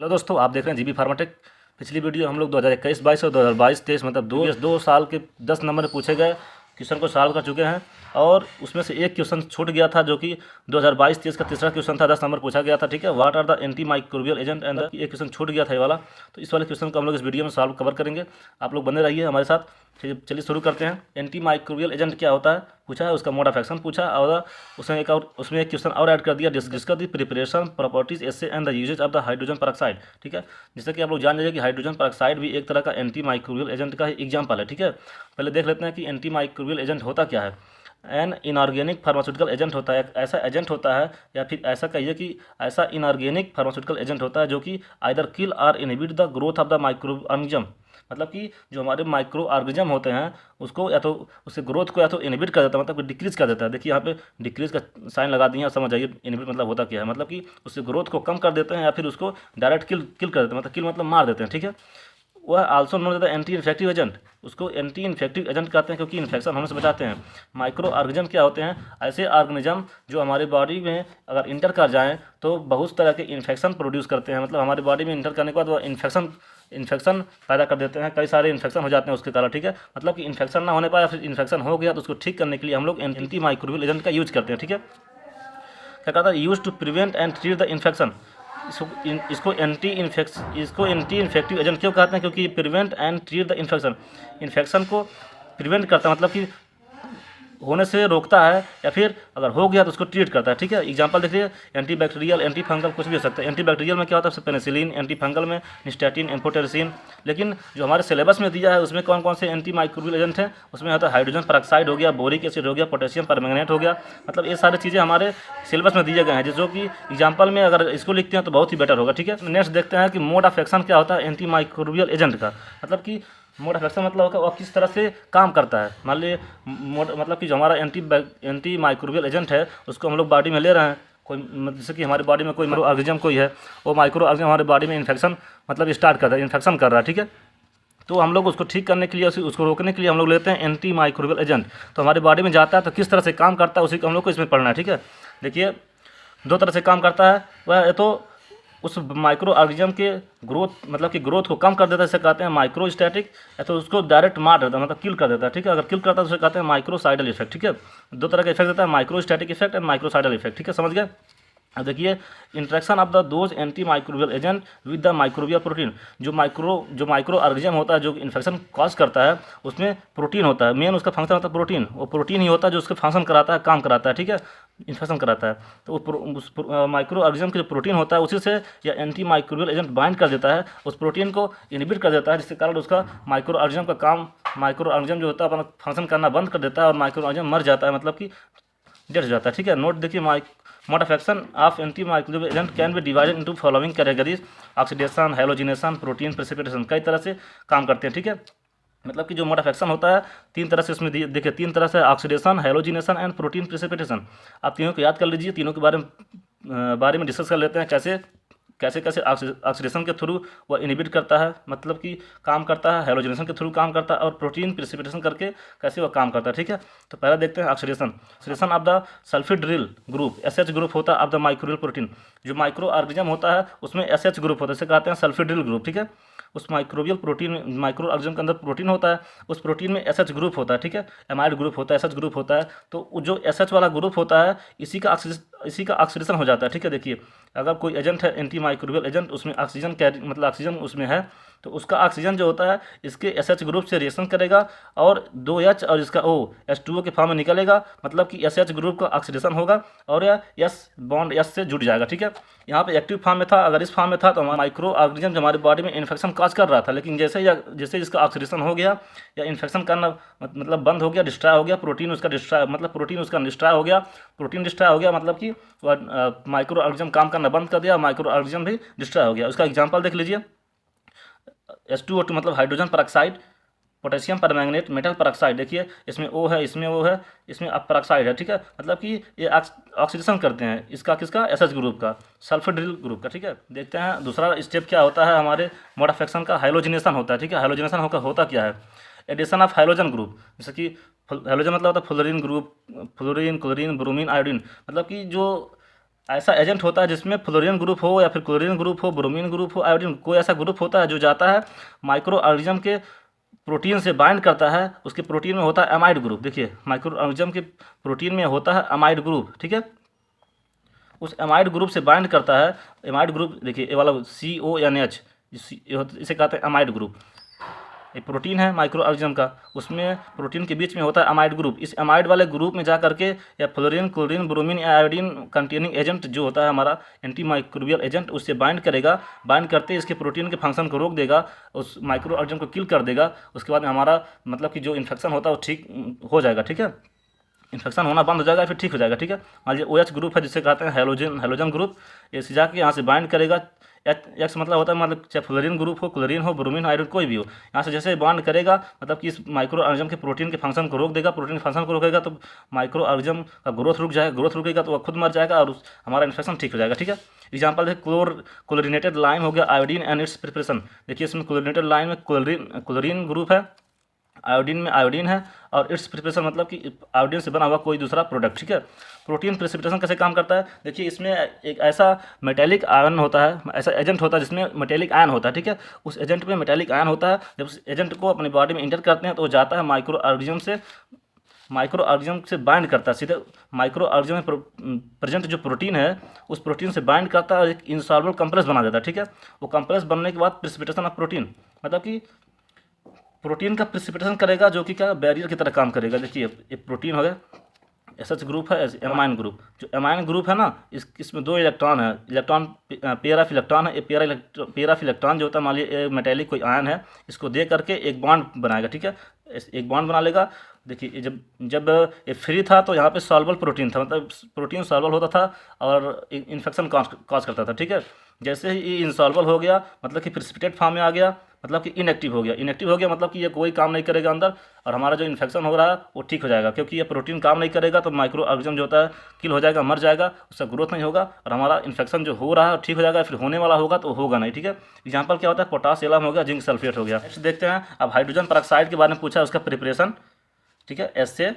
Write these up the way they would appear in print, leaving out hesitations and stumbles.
Hello दोस्तों, आप देख रहे हैं जीबी फार्माटेक। पिछली वीडियो हम लोग 2021-22 और 2022-23 मतलब दो साल के 10 नंबर पूछे गए क्वेश्चन को सॉल्व कर चुके हैं। और उसमें से एक क्वेश्चन छूट गया था जो कि 2022-23 का तीसरा क्वेश्चन था, 10 नंबर पूछा गया था। ठीक है, what are the antimicrobial agent and एक क्वेश्चन छूट गया था ये वाला। तो इस वाले क्वेश्चन को हम लोग इस वीडियो में सॉल्व कवर करेंगे। आप लोग बने रहिए हमारे साथ। चलिए शुरू करते हैं। एंटी माइक्रोबियल एजेंट क्या होता है पूछा है, उसका मोड ऑफ एक्शन पूछा, और उसमें एक क्वेश्चन और ऐड कर दिया, discuss the preparation properties assay and the uses of the hydrogen peroxide. ठीक है, जैसे कि आप लोग जान लीजिए कि हाइड्रोजन पेरोक्साइड भी एक तरह का एंटी माइक्रोबियल एजेंट का एग्जाम्पल है। ठीक है, पहले देख लेते हैं कि एंटी माइक्रोबियल एजेंट होता क्या है। एन इनऑर्गेनिक फार्मास्यूटिकल एजेंट होता है, एक ऐसा एजेंट होता है, या फिर ऐसा कहिए कि ऐसा इनऑर्गेनिक फार्मास्यूटिकल एजेंट होता है जो कि आइदर किल और inhibit the growth of the micro organism. मतलब कि जो हमारे माइक्रो ऑर्गेनिज्म होते हैं उसको या तो उसके ग्रोथ को या तो इनहिबिट कर देता है, मतलब कि डिक्रीज कर देता है। देखिए यहाँ पे डिक्रीज का साइन लगा दिए, समझ जाइए इनहिबिट मतलब होता क्या है, मतलब कि उसके ग्रोथ को कम कर देते हैं या फिर उसको डायरेक्ट किल कर देते हैं, मतलब किल मतलब मार देते हैं। ठीक है, वह also known as the anti infective agent, उसको एंटी इन्फेक्टिव एजेंट कहते हैं क्योंकि इन्फेक्शन होने से बचाते हैं। माइक्रो ऑर्गेनिज्म क्या होते हैं, ऐसे ऑर्गेनिज्म जो हमारे बॉडी में अगर इंटर कर जाएँ तो बहुत तरह के इन्फेक्शन प्रोड्यूस करते हैं, मतलब हमारे बॉडी में इंटर करने के बाद वो इन्फेक्शन पैदा कर देते हैं, कई सारे इन्फेक्शन हो जाते हैं उसके कारण। ठीक है, मतलब कि इन्फेक्शन ना होने पाए, फिर इन्फेक्शन हो गया तो उसको ठीक करने के लिए हम लोग एंटी माइक्रोबियल एजेंट का यूज करते हैं। ठीक है, क्या कहता है, use to prevent and treat the infection. इसको एंटी इन्फेक्टिव एजेंट क्यों कहते हैं, क्योंकि prevent and treat the infection को प्रिवेंट करता है, मतलब कि होने से रोकता है, या फिर अगर हो गया तो उसको ट्रीट करता है। ठीक है, एग्जांपल देखिए, एंटी बैक्टीरियल, एंटी फंगल कुछ भी हो सकता है। एंटी बैक्टीरियल में क्या होता है, पेनिसिलिन, एंटी फंगल में निस्टेटिन, एम्फोटेरिसिन। लेकिन जो हमारे सिलेबस में दिया है उसमें कौन कौन से एंटी माइक्रोबियल एजेंट हैं, उसमें होता है हाइड्रोजन पेरोक्साइड हो गया, बोरिक एसिड हो गया, पोटेशियम परमैंगनेट हो गया। मतलब ये सारी चीज़ें हमारे सिलेबस में दिए गए हैं, जो कि एग्जाम्पल में अगर इसको लिखते हैं तो बहुत ही बेटर होगा। ठीक है, नेक्स्ट देखते हैं कि मोड ऑफ एक्शन क्या होता है एंटी माइक्रोबियल एजेंट का। मतलब कि मोड ऑफ एक्शन मतलब होगा वो किस तरह से काम करता है। मान लीजिए मतलब कि जो हमारा एंटी माइक्रोबियल एजेंट है उसको हम लोग बॉडी में ले रहे हैं, कोई जैसे कि हमारी बॉडी में कोई माइक्रो ऑर्गेनिज्म कोई है, वो माइक्रो ऑर्गेनिज्म हमारे बॉडी में इन्फेक्शन मतलब स्टार्ट कर रहा है, इन्फेक्शन कर रहा है। ठीक है, तो हम लोग उसको ठीक करने के लिए, उसको रोकने के लिए हम लोग लेते हैं एंटी माइक्रोबियल एजेंट। तो हमारी बॉडी में जाता है तो किस तरह से काम करता है उसी को हम लोग को इसमें पढ़ना है। ठीक है, देखिए दो तरह से काम करता है, वह तो उस माइक्रो ऑर्गेनिज्म के ग्रोथ मतलब कि ग्रोथ को कम कर देता है, इसे कहते हैं माइक्रोस्टैटिक, या तो उसको डायरेक्ट मार देता है, मतलब किल कर देता है। ठीक है, अगर किल करता है तो उसे कहते हैं माइक्रोसाइडल इफेक्ट। ठीक है, दो तरह का इफेक्ट देता है, माइक्रोस्टैटिक इफेक्ट एंड माइक्रोसाइडल इफेक्ट। ठीक है, समझ गए। अब देखिए interaction of the those anti microbial agent with the microbial protein. जो माइक्रो ऑर्गेनिज्म होता है जो इन्फेक्शन कॉज करता है उसमें प्रोटीन होता है, मेन उसका फंक्शन होता है प्रोटीन। वो प्रोटीन ही होता है जो उसके फंक्शन कराता है, काम कराता है। ठीक है, इन्फेक्शन कराता है। तो उस माइक्रो ऑर्गेनिज्म के जो प्रोटीन होता है उसी से या एंटी माइक्रोबियल एजेंट बाइंड कर देता है, उस प्रोटीन को इनहिबिट कर देता है, जिसके कारण उसका माइक्रो ऑर्गेनिज्म का काम, माइक्रो ऑर्गेनिज्म जो होता है अपना फंक्शन करना बंद कर देता है और माइक्रो ऑर्गेनिज्म मर जाता है, मतलब कि डेथ हो जाता है। ठीक है, नोट देखिए, mode of action of anti microbial agent can be divided into following categories, oxidation, halogenation, protein precipitation. कई तरह से काम करते हैं। ठीक है, मतलब कि जो मोड ऑफ एक्शन होता है तीन तरह से उसमें देखिए, तीन तरह से, oxidation, halogenation and protein precipitation. आप तीनों को याद कर लीजिए, तीनों के बारे में डिस्कस कर लेते हैं, कैसे कैसे कैसे ऑक्सीडेशन के थ्रू वह इनहिबिट करता है, मतलब कि काम करता है, हैलोजिनेशन के थ्रू काम करता है, और प्रोटीन प्रेसिपिटेशन करके कैसे वह काम करता है। ठीक है, तो पहले देखते हैं oxidation of the sulfhydryl group, SH group होता है ऑफ द माइक्रोबियल प्रोटीन। जो माइक्रो ऑर्गेनिज्म होता है उसमें एसएच ग्रुप होता है, इसे कहते हैं सल्फिड्रिल ग्रुप। ठीक है, उस माइक्रोबियल प्रोटीन, माइक्रो ऑर्गेनिज्म के अंदर प्रोटीन होता है, उस प्रोटीन में एसएच ग्रुप होता है। ठीक है, एमाइड ग्रुप होता है, एसएच ग्रुप होता है। तो जो एसएच वाला ग्रुप होता है इसी का ऑक्सीडेशन हो जाता है। ठीक है, देखिए अगर कोई एजेंट है एंटी माइक्रोबियल एजेंट, उसमें ऑक्सीजन मतलब ऑक्सीजन उसमें है, तो उसका ऑक्सीजन जो होता है इसके एसएच ग्रुप से रिएक्शन करेगा और 2H और इसका O H2O के फॉर्म में निकलेगा, मतलब कि एसएच ग्रुप का ऑक्सीडेशन होगा और यह एस बॉन्ड एस से जुड़ जाएगा। ठीक है, यहाँ पे एक्टिव फॉर्म में था, अगर इस फॉर्म में था तो माइक्रो ऑर्गेनिज्म हमारे बॉडी में इन्फेक्शन कॉज कर रहा था, लेकिन जैसे इसका ऑक्सीडेशन हो गया या इन्फेक्शन करना मतलब बंद हो गया, डिस्ट्रॉय हो गया, प्रोटीन उसका डिस्ट्रॉय हो गया, प्रोटीन डिस्ट्रॉय हो गया, मतलब कि माइक्रो ऑर्गेनिज्म काम करना बंद कर दिया, माइक्रो ऑर्गेनिज्म भी डिस्ट्रॉय हो गया। उसका एग्जाम्पल देख लीजिए, H2O2 मतलब hydrogen peroxide, potassium permanganate, metal peroxide. देखिए इसमें O है, इसमें O है, इसमें पेरोक्साइड है। ठीक है, मतलब कि ये ऑक्सीडेशन करते हैं, इसका किसका, एसएच ग्रुप का, सल्फिड्रिल ग्रुप का। ठीक है, देखते हैं दूसरा स्टेप क्या होता है हमारे मोड ऑफ एक्शन का, हाइलोजिनेशन होता है। ठीक है, हाइलोजिनेशन होता क्या है, एडिशन ऑफ हाइलोजन ग्रुप, जैसे कि हाइलोजन मतलब होता है fluorine group, fluorine, chlorine, bromine, iodine. मतलब कि जो ऐसा एजेंट होता है जिसमें फ्लोरीन ग्रुप हो या फिर क्लोरीन ग्रुप हो, ब्रोमीन ग्रुप हो, आयोडीन, कोई ऐसा ग्रुप होता है जो जाता है माइक्रो ऑर्गेनिज्म के प्रोटीन से बाइंड करता है, उसके प्रोटीन में होता है अमाइड ग्रुप। देखिए माइक्रो ऑर्गेनिज्म के प्रोटीन में होता है अमाइड ग्रुप, ठीक है। उस एमाइड ग्रुप से बाइंड करता है। एमाइड ग्रुप देखिए ये वाला CONH, इसे कहते हैं अमाइड ग्रुप। ये प्रोटीन है माइक्रो ऑर्गेनिज्म का, उसमें प्रोटीन के बीच में होता है अमाइड ग्रुप। इस अमाइड वाले ग्रुप में जा करके या फ्लोरीन, क्लोरीन, ब्रोमीन या आयोडीन कंटेनिंग एजेंट जो होता है हमारा एंटी माइक्रोबियल एजेंट, उससे बाइंड करेगा। बाइंड करते इसके प्रोटीन के फंक्शन को रोक देगा, उस माइक्रो ऑर्गेनिज्म को किल कर देगा। उसके बाद में हमारा मतलब कि जो इन्फेक्शन होता है वो ठीक हो जाएगा, ठीक है। इन्फेक्शन होना बंद हो जाएगा, फिर ठीक हो जाएगा, ठीक है। मान लीजिए OH ग्रुप है जिसे कहते हैं हेलोजन ग्रुप, ये जाके यहाँ से बाइंड करेगा। X मतलब होता है मतलब चाहे फ्लोरीन ग्रुप हो, क्लोरीन हो, ब्रोमीन, आयोडीन कोई भी हो, यहाँ से जैसे बाइंड करेगा मतलब कि इस माइक्रो ऑर्गेनिज्म के प्रोटीन के फंक्शन को रोक देगा। प्रोटीन के फंक्शन को रोकेगा तो माइक्रो ऑर्गेनिज्म का ग्रोथ रुक जाएगा, ग्रोथ रुकेगा तो वह खुद मर जाएगा और हमारा इन्फेक्शन ठीक हो जाएगा, ठीक है। एग्जाम्पल देखिए क्लोरीनेटेड लाइम हो गया, आयोडीन एंड इट्स प्रिपरेशन। देखिए इसमें क्लोरीनेटेड लाइम में क्लोरीन ग्रुप है, आयोडीन में आयोडीन है और इट्स प्रिपरेशन मतलब कि आयोडीन से बना हुआ कोई दूसरा प्रोडक्ट, ठीक है। प्रोटीन प्रिसिपिटेशन कैसे काम करता है, देखिए इसमें एक ऐसा मेटेलिक आयन होता है, ऐसा एजेंट होता है जिसमें मेटेलिक आयन होता है, ठीक है। उस एजेंट में मेटेलिक आयन होता है, जब उस एजेंट को अपनी बॉडी में इंटर करते हैं तो वो जाता है माइक्रो ऑर्गेनिज्म से बाइंड करता है, सीधे माइक्रो ऑर्गेनिज्म में प्रेजेंट जो प्रोटीन है उस प्रोटीन से बाइंड करता है और एक इनसॉल्युबल कॉम्प्लेक्स बना देता है, ठीक है। वो कॉम्प्लेक्स बनने के बाद प्रिसिपिटेशन ऑफ प्रोटीन मतलब कि प्रोटीन का प्रिसिपिटेशन करेगा जो कि क्या बैरियर की तरह काम करेगा। देखिए एक प्रोटीन हो गया, SH ग्रुप है, एमाइन ग्रुप। जो एमाइन ग्रुप है ना, इसमें 2 इलेक्ट्रॉन है, इलेक्ट्रॉन पेयर ऑफ इलेक्ट्रॉन है। ये पेयर ऑफ इलेक्ट्रॉन जो होता है, मान लीजिए मेटेलिक कोई आयन है, इसको दे करके एक बॉन्ड बनाएगा, ठीक है। एक बॉन्ड बना लेगा। देखिए जब जब ये फ्री था तो यहाँ पे सॉल्युबल प्रोटीन था, मतलब प्रोटीन सॉल्युबल होता था और इन्फेक्शन कॉज करता था, ठीक है। जैसे ही ये इनसॉल्युबल हो गया मतलब कि प्रिसिपिटेट फॉर्म में आ गया, मतलब कि इनएक्टिव हो गया। इनएक्टिव हो गया मतलब कि ये कोई काम नहीं करेगा अंदर और हमारा जो इन्फेक्शन हो रहा है वो ठीक हो जाएगा, क्योंकि ये प्रोटीन काम नहीं करेगा तो माइक्रो ऑर्गेनिज्म जो होता है किल हो जाएगा, मर जाएगा, उसका ग्रोथ नहीं होगा और हमारा इन्फेक्शन जो हो रहा है ठीक हो जाएगा। फिर होने वाला होगा तो होगा नहीं, ठीक है। एग्जाम्पल क्या होता है, पोटास एलम हो गया, जिंक सल्फेट हो गया। नेक्स्ट देखते हैं, अब हाइड्रोजन पेरोक्साइड के बारे में पूछा है, उसका प्रिपरेशन, ठीक है। ऐसे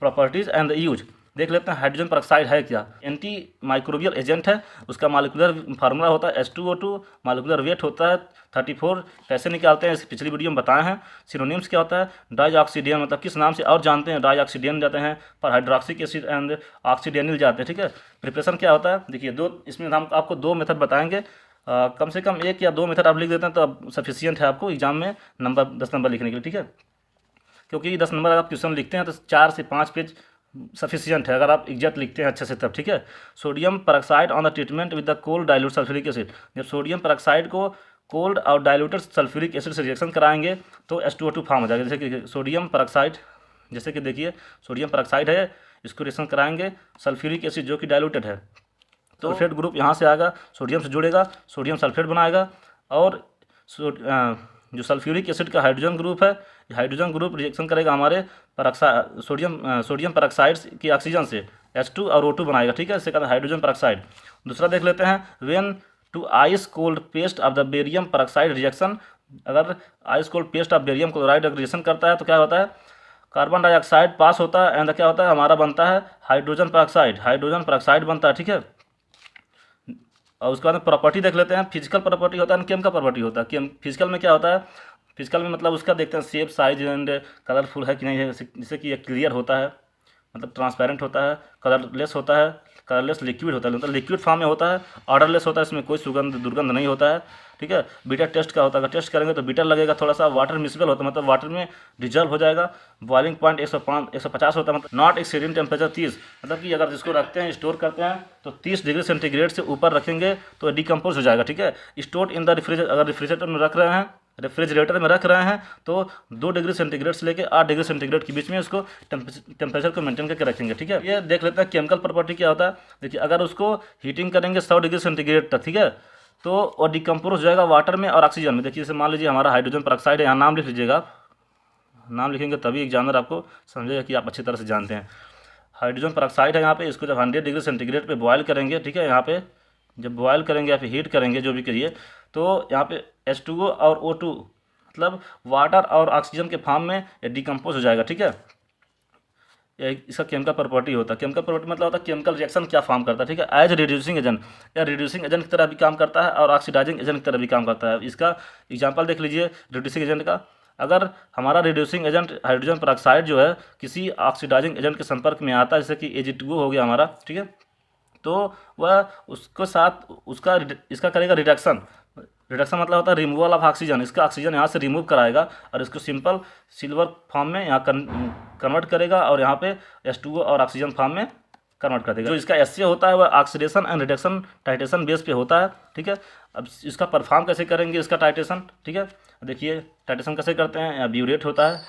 प्रॉपर्टीज एंड द यूज देख लेते हैं। हाइड्रोजन पेरोक्साइड है क्या, एंटी माइक्रोबियल एजेंट है। उसका मालिकुलर फार्मूला होता है H2O2, मालिकुलर वेट होता है 34। कैसे निकालते हैं इसकी पिछली वीडियो में बताए हैं। सिनोनिम्स क्या होता है, डाइऑक्सीडेन मतलब किस नाम से और जानते हैं, डाइऑक्सीडेन जाते हैं, पर हाइड्रोक्सिक एसिड एंड ऑक्सीडेनिल जाते हैं, ठीक है। प्रिपरेशन क्या होता है, देखिए इसमें हम आपको 2 मेथड बताएंगे। कम से कम 1 या 2 मेथड आप लिख देते हैं तो अब सफिशियंट है आपको एग्जाम में 10 नंबर लिखने के लिए, ठीक है। क्योंकि 10 नंबर आप क्वेश्चन लिखते हैं तो 4 से 5 पेज सफिशियंट है अगर आप एग्जैक्ट लिखते हैं अच्छे से तब, ठीक है। Sodium peroxide on the treatment with the cold dilute sulphuric acid. जब सोडियम पेरोक्साइड को कोल्ड और डाइल्यूटेड सल्फ्यूरिक एसिड से रिएक्शन कराएंगे तो H2O2 फॉर्म हो जाएगा। जैसे कि सोडियम पेरोक्साइड, जैसे कि देखिए सोडियम पेरोक्साइड है, इसको रिएक्शन कराएंगे सल्फ्यूरिक एसिड जो कि डाइल्यूटेड है तो सल्फेट ग्रुप यहाँ से आएगा, सोडियम से जुड़ेगा, सोडियम सल्फेट बनाएगा और जो सल्फ्यूरिक एसिड का हाइड्रोजन ग्रुप है, हाइड्रोजन ग्रुप रिएक्शन करेगा हमारे सोडियम पेरोक्साइड की ऑक्सीजन से H2 और O2 बनाएगा, ठीक है। इससे कहते हैं हाइड्रोजन पेरोक्साइड। दूसरा देख लेते हैं, when to ice cold paste of the barium peroxide reaction. अगर ice cold paste of barium chloride reaction करता है तो क्या होता है, कार्बन डाइऑक्साइड पास होता है एंड क्या होता है हमारा बनता है हाइड्रोजन पेरोक्साइड बनता है, ठीक है। और उसके बाद प्रॉपर्टी देख लेते हैं। फिजिकल प्रॉपर्टी होता है, केमिकल प्रॉपर्टी होता है। फिजिकल में क्या होता है, फिजिकल में मतलब उसका देखते हैं शेप, साइज एंड कलरफुल है कि नहीं है, जैसे कि ये क्लियर होता है, मतलब ट्रांसपेरेंट होता है, कलरलेस होता है, कलरलेस लिक्विड होता है, मतलब लिक्विड फॉर्म में होता है, ऑर्डरलेस होता है, इसमें कोई सुगंध दुर्गंध नहीं होता है, ठीक है। बीटर टेस्ट का होता है, अगर टेस्ट करेंगे तो बीटर लगेगा, थोड़ा सा वाटर मिसिबल होता है, मतलब वाटर में डिजल्व हो जाएगा। बॉइलिंग पॉइंट 150 होता है, मतलब नॉट एक्सीडिंग टेम्परेचर 30, मतलब कि अगर इसको रखते हैं स्टोर करते हैं तो 30 डिग्री सेंटीग्रेड से ऊपर रखेंगे तो डिकम्पोज हो जाएगा, ठीक है। स्टोर इन द अगर रेफ्रिजरेटर में रख रहे हैं तो 2 डिग्री सेंटीग्रेड से लेकर 8 डिग्री सेंटीग्रेड के बीच में उसको टेम्परेचर को मेंटेन करके रखेंगे, ठीक है। ये देख लेते हैं केमिकल प्रॉपर्टी क्या होता है। देखिए अगर उसको हीटिंग करेंगे 100 डिग्री सेंटीग्रेड तक, ठीक है, तो और डिकम्पोज हो जाएगा वाटर में और ऑक्सीजन में। देखिए जैसे मान लीजिए हमारा हाइड्रोजन पेरोक्साइड है, यहाँ नाम लिख लीजिएगा आप, नाम लिखेंगे तभी एग्जामिनर आपको समझेगा कि आप अच्छी तरह से जानते हैं। हाइड्रोजन पेरोक्साइड है यहाँ पे, इसको जब 100 डिग्री सेंटीग्रेड पे बॉयल करेंगे, ठीक है, यहाँ पे जब बॉयल करेंगे या फिर हीट करेंगे जो भी करिए तो यहाँ पे H2O और O2 मतलब वाटर और ऑक्सीजन के फॉर्म में डिकम्पोज हो जाएगा, ठीक है। इसका केमिकल प्रॉपर्टी होता है। केमिकल प्रॉपर्टी मतलब होता है केमिकल रिएक्शन क्या फॉर्म करता है, ठीक है। एज रिड्यूसिंग एजेंट, या रिड्यूसिंग एजेंट की तरह भी काम करता है और ऑक्सीडाइजिंग एजेंट की तरह भी काम करता है। इसका एग्जांपल देख लीजिए रिड्यूसिंग एजेंट का। अगर हमारा रिड्यूसिंग एजेंट हाइड्रोजन पेरोक्साइड जो है किसी ऑक्सीडाइजिंग एजेंट के संपर्क में आता है, जैसे कि Ag2O हो गया हमारा, ठीक है, तो वह उसके साथ इसका करेगा रिडक्शन। रिडक्शन मतलब होता है रिमूवल ऑफ ऑक्सीजन। इसका ऑक्सीजन यहाँ से रिमूव कराएगा और इसको सिंपल सिल्वर फॉर्म में यहाँ कन्वर्ट करेगा और यहाँ पे H2O और ऑक्सीजन फॉर्म में कन्वर्ट कर देगा। जो इसका एसए होता है वह oxidation and reduction titration base पे होता है, ठीक है। अब इसका परफॉर्म कैसे करेंगे इसका टाइटेशन, ठीक है। देखिए टाइटेशन कैसे करते हैं। यहाँ ब्यूरेट होता है,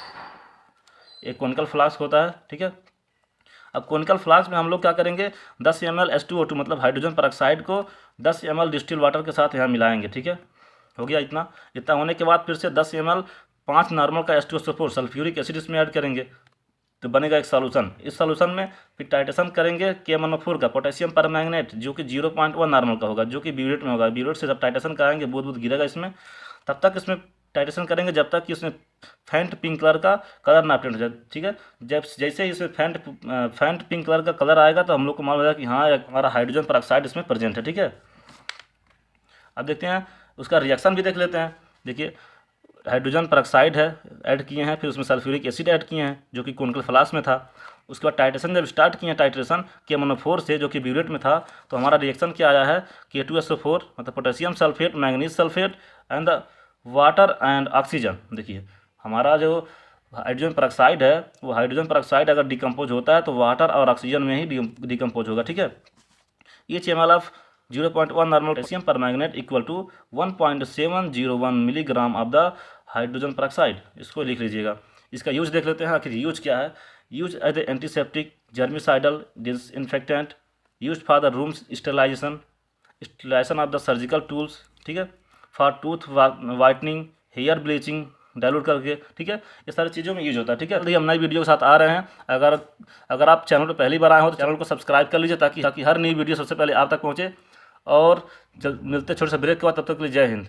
एक कोनिकल फ्लास्क होता है, ठीक है। अब कोनिकल फ्लास्क में हम लोग क्या करेंगे, 10 ml H2O2 मतलब हाइड्रोजन पेरोक्साइड को 10 ml डिस्टिल वाटर के साथ यहाँ मिलाएंगे, ठीक है। हो गया इतना। इतना होने के बाद फिर से 10 ml 5 नॉर्मल का H2SO4 सल्फ्यूरिक एसिड इसमें ऐड करेंगे तो बनेगा एक सॉल्यूशन। इस सॉल्यूशन में फिर टाइटेशन करेंगे KMnO4 का पोटेशियम परमैंगनेट जो कि 0.1 नॉर्मल का होगा, जो कि ब्यूरेट में होगा। ब्यूरेट से जब टाइटेशन कराएंगे बूंद बूंद गिरेगा इसमें, तब तक इसमें टाइटेशन करेंगे जब तक कि उसमें फेंट पिंक कलर का कलर ना प्रिंट हो जाए, ठीक है। जब जैसे ही इसमें फेंट पिंक कलर का कलर आएगा तो हम लोग को मालूम हो जाएगा कि हाँ हमारा हाइड्रोजन पेरोक्साइड इसमें प्रेजेंट है, ठीक है। अब देखते हैं उसका रिएक्शन भी देख लेते हैं। देखिए हाइड्रोजन पेरोक्साइड है ऐड किए हैं, फिर उसमें सल्फ्यूरिक एसिड ऐड किए हैं जो कि कोनिकल फ्लास्क में था। उसके बाद टाइटेशन जब स्टार्ट किए हैं टाइट्रेशन KMnO4 से जो कि ब्यूरेट में था, तो हमारा रिएक्शन क्या आया है K2SO4 मतलब potassium sulphate manganese sulphate and the water and oxygen. देखिए हमारा जो हाइड्रोजन पेरोक्साइड है वो हाइड्रोजन पेरोक्साइड अगर डिकम्पोज होता है तो वाटर और ऑक्सीजन में ही डिकम्पोज होगा, ठीक है। each ml of 0.1 normal potassium permanganate equal to 1.701 milligram of the hydrogen peroxide. इसको लिख लीजिएगा। इसका यूज देख लेते हैं आखिर यूज क्या है। Use as a antiseptic, germicidal, disinfectant, use for the room sterilisation of the surgical tools, ठीक है, for tooth whitening, hair bleaching dilute करके, ठीक है। ये सारी चीज़ों में यूज होता है, ठीक है। हम नई वीडियो के साथ आ रहे हैं। अगर आप चैनल पर पहली बार आए हो तो चैनल को सब्सक्राइब कर लीजिए ताकि हर नई वीडियो सबसे पहले आप तक पहुँचे। और मिलते छोटे से ब्रेक के बाद, तब तक के लिए जय हिंद।